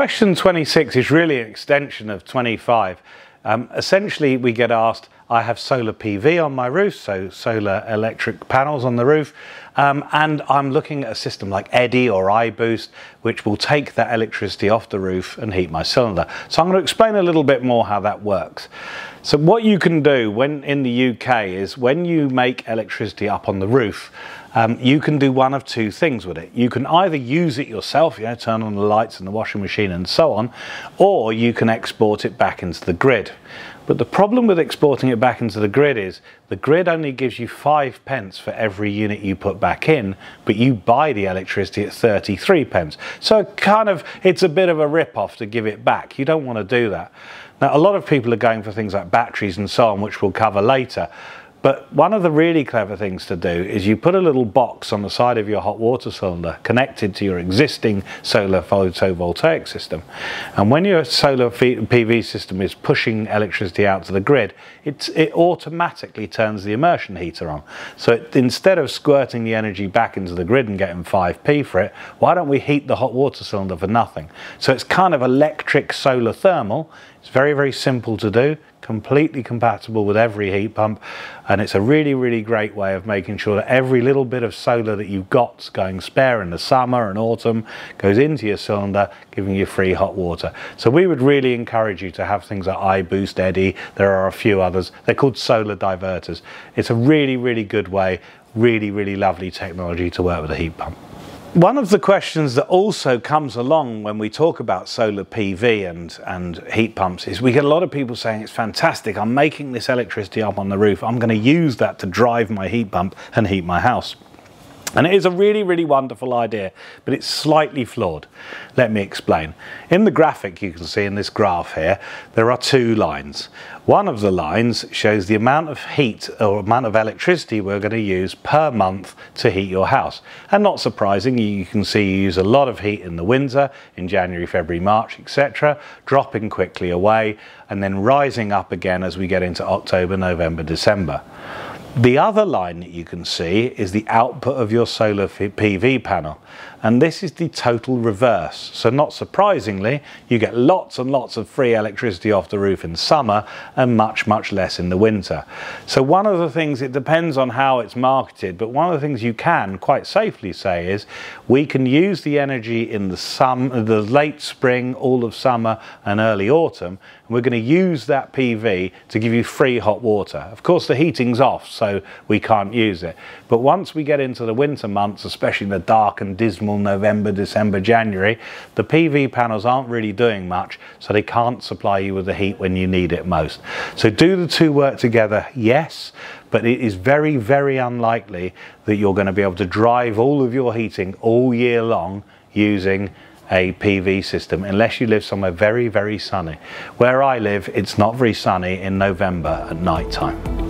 Question 26 is really an extension of 25. Essentially, we get asked, I have solar PV on my roof, so solar electric panels on the roof, and I'm looking at a system like EDDI or iBoost, which will take that electricity off the roof and heat my cylinder. So I'm going to explain a little bit more how that works. So what you can do when in the UK is when you make electricity up on the roof, you can do one of two things with it. You can either use it yourself, turn on the lights and the washing machine and so on, or you can export it back into the grid. But the problem with exporting it back into the grid is the grid only gives you 5 pence for every unit you put back in, but you buy the electricity at 33 pence. So it's a bit of a rip-off to give it back. You don't want to do that. Now, a lot of people are going for things like batteries and so on, which we'll cover later. But one of the really clever things to do is you put a little box on the side of your hot water cylinder connected to your existing solar photovoltaic system. And when your solar PV system is pushing electricity out to the grid, it automatically turns the immersion heater on. So instead of squirting the energy back into the grid and getting 5p for it, why don't we heat the hot water cylinder for nothing? So it's kind of electric solar thermal. It's very, very simple to do, completely compatible with every heat pump, and it's a really, really great way of making sure that every little bit of solar that you've got going spare in the summer and autumn goes into your cylinder, giving you free hot water. So we would really encourage you to have things like iBoost, EDDI. There are a few others. They're called solar diverters. It's a really, really good way, really, really lovely technology to work with a heat pump. One of the questions that also comes along when we talk about solar PV and heat pumps is we get a lot of people saying, it's fantastic, I'm making this electricity up on the roof, I'm going to use that to drive my heat pump and heat my house. And it is a really, really wonderful idea, but it's slightly flawed. Let me explain. In the graphic you can see in this graph here, there are two lines. One of the lines shows the amount of heat or amount of electricity we're going to use per month to heat your house. And not surprisingly, you can see you use a lot of heat in the winter, in January, February, March, etc., dropping quickly away and then rising up again as we get into October, November, December. The other line that you can see is the output of your solar PV panel, and this is the total reverse. So not surprisingly, you get lots and lots of free electricity off the roof in summer and much, much less in the winter. So one of the things, it depends on how it's marketed, but one of the things you can quite safely say is we can use the energy in the late spring, all of summer and early autumn, and we're going to use that PV to give you free hot water. Of course the heating's off, so we can't use it. But once we get into the winter months, especially the dark and dismal November, December, January, the PV panels aren't really doing much, so they can't supply you with the heat when you need it most. So do the two work together? Yes, but it is very, very unlikely that you're going to be able to drive all of your heating all year long using a PV system, unless you live somewhere very, very sunny. Where I live, it's not very sunny in November at night time.